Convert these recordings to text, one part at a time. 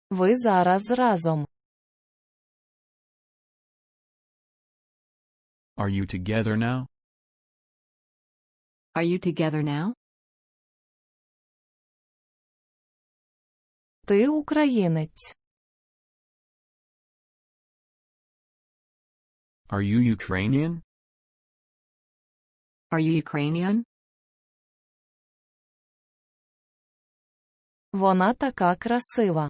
Ви зараз разом. Are you together now? Are you together now? Ти українець. Are you Ukrainian? Are you Ukrainian? Вона така красива.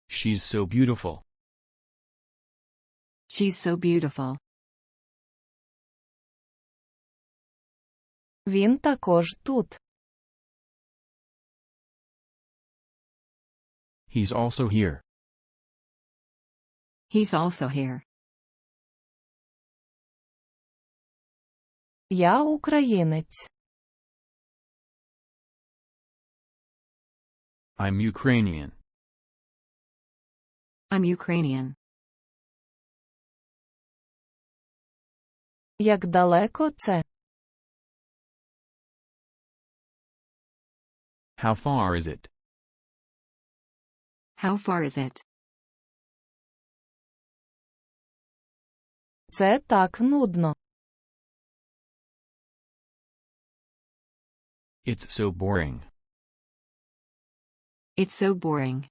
She's so beautiful. She's so beautiful. Він також тут. He's also here. He's also here. Я українець. I'm Ukrainian. I'm Ukrainian. Як далеко це? How far is it? How far is it? Це так нудно. It's so boring. It's so boring.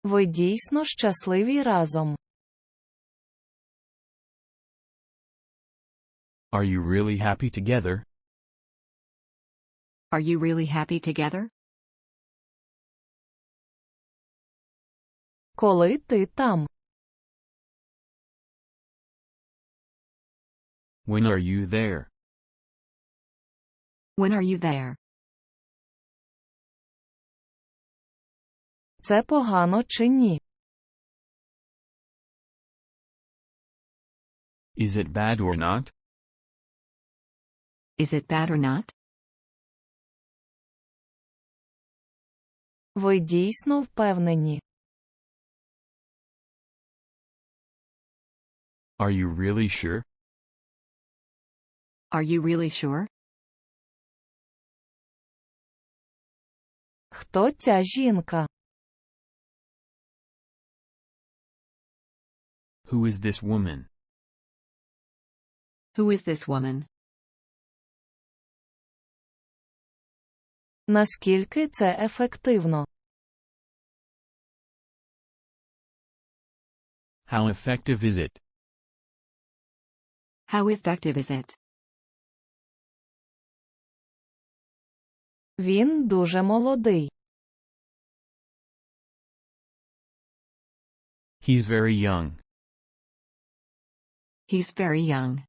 Ви дійсно щасливі разом. Are you really happy together? Are you really happy together? Коли ти там? When are you there? When are you there? Це погано чи ні? Is it bad or not? Is it bad or not? Ви дійсно впевнені? Are you really sure? Are you really sure? Хто ця жінка? Who is this woman? Who is this woman? Наскільки це ефективно? How effective is it? How effective is it? Він дуже молодий. He's very young. He's very young.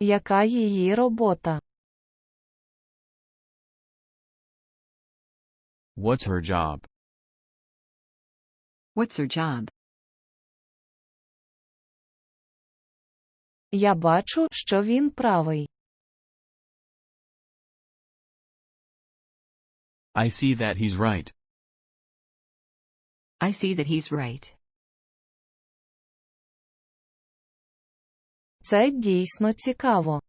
Яка її робота? What's her job? What's her job? Я бачу, що він правий. I see that he's right. I see that he's right. Це дійсно цікаво.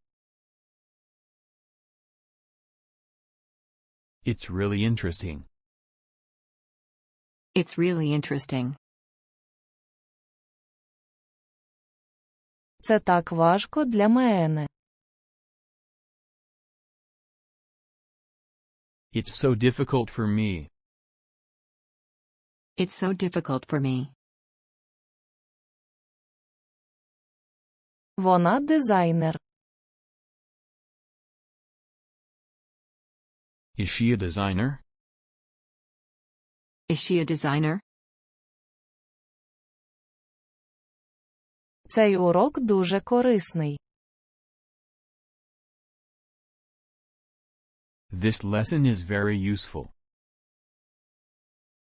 It's really interesting. It's really interesting. Це так важко для мене. It's so difficult for me. It's so difficult for me. Вона дизайнер. Is she a designer? Is she a designer? Цей урок дуже корисний. This lesson is very useful.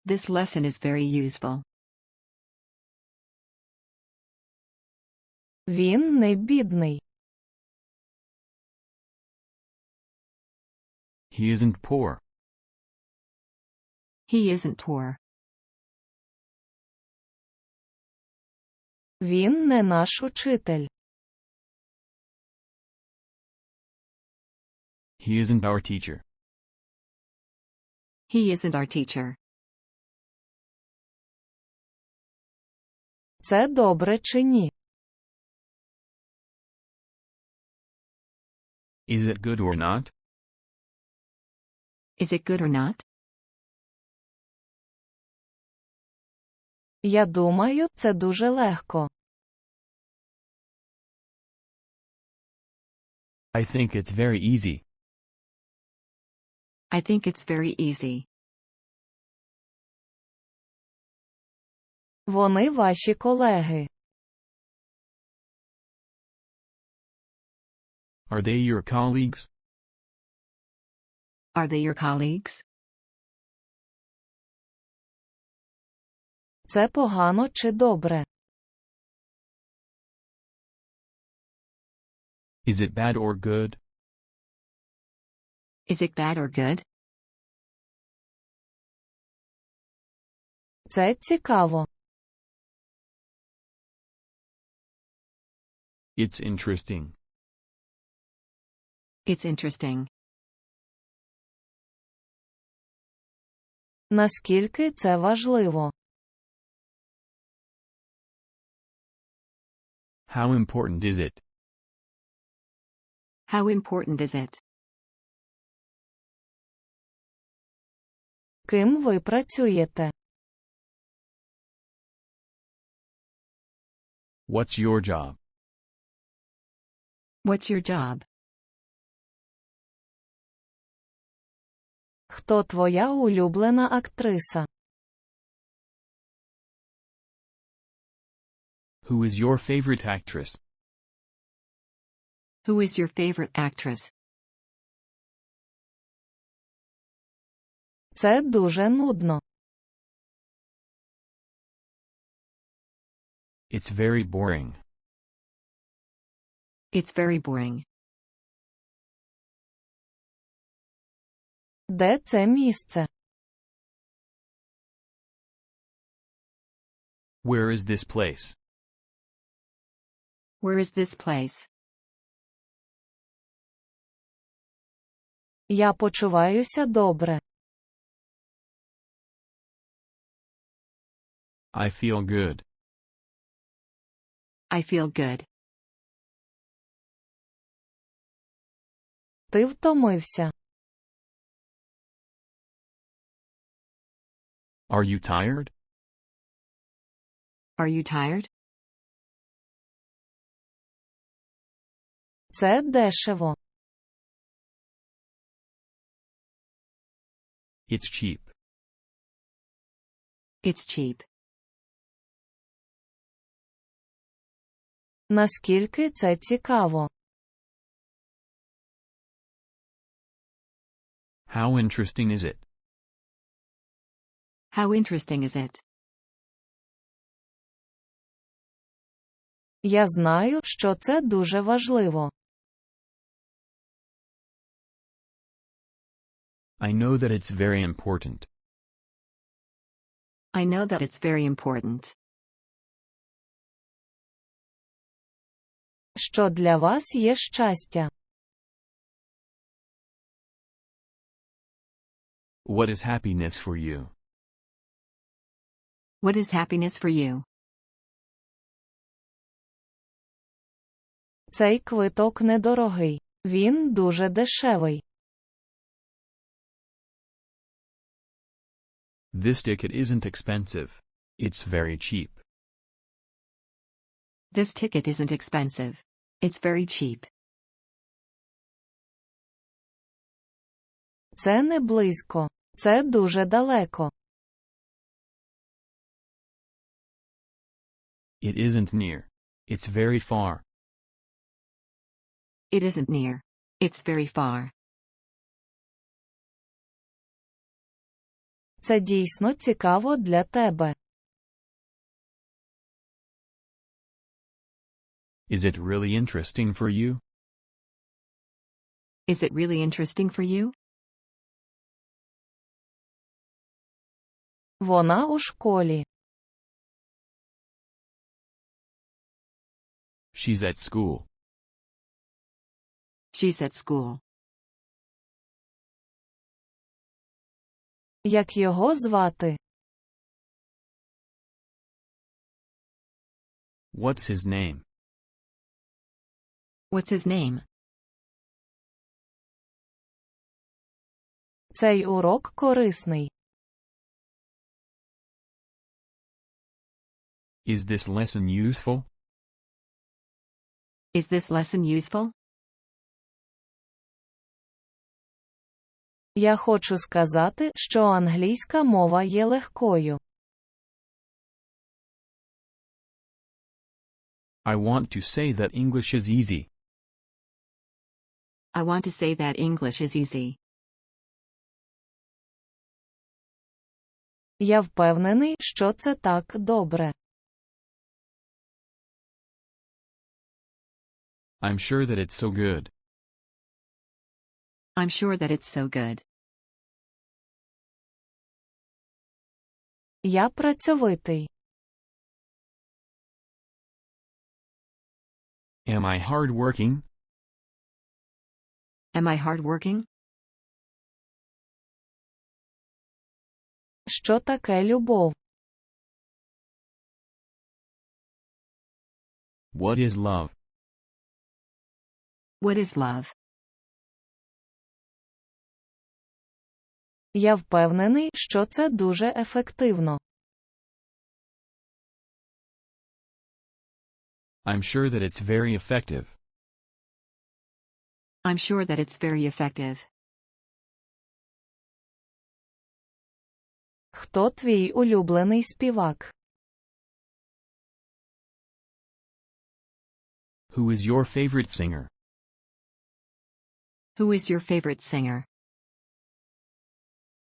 This lesson is very useful. Він не бідний. He isn't poor. He isn't poor. Він не наш учитель. He isn't our teacher. He isn't our teacher. Це добре чи ні? Is it good or not? Is it good or not? Я думаю, це дуже легко. I think it's very easy. I think it's very easy. Вони ваші колеги. Are they your colleagues? Are they your colleagues? Це погано чи добре? Is it bad or good? Is it bad or good? Це цікаво. It's interesting. It's interesting. Наскільки це важливо? How important is it? How important is it? Ким ви працюєте? What's your job? What's your job? Хто твоя улюблена актриса? Who is your favorite actress? Who is your favorite actress? Це дуже нудно. It's very boring. It's very boring. Де це місце? Where is this place? Where is this place? Я почуваюся добре. I feel good. I feel good. Ти втомився. Are you tired? Are you tired? Це дешево. It's cheap. It's cheap. Наскільки це цікаво? How interesting is it? How interesting is it? Я знаю, що це дуже важливо. I know that it's very important. I know that it's very important. Що для вас є щастя? What is happiness for you? What is happiness for you? Цей квиток недорогий. Він дуже дешевий. This ticket isn't expensive. It's very cheap. This ticket isn't expensive. It's very cheap. Це не близько. Це дуже далеко. It isn't near. It's very far. It isn't near. It's very far. Це дійсно цікаво для тебе. Is it really interesting for you? Is it really interesting for you? Вона у школі. She's at school. She's at school. Як його звати? What's his name? What's his name? Цей урок корисний. Is this lesson useful? Is this lesson useful? Я хочу сказати, що англійська мова є легкою. I want to say that English is easy. I want to say that English is easy. Я впевнений, що це так добре. I'm sure that it's so good. I'm sure that it's so good. Я працьовитий. Am I hard-working? Am I hardworking? Що таке любов? What is love? What is love? Я впевнений, що це дуже ефективно. I'm sure that it's very effective. I'm sure that it's very effective. Хто твій улюблений співак? Who is your favorite singer? Who is your favorite singer?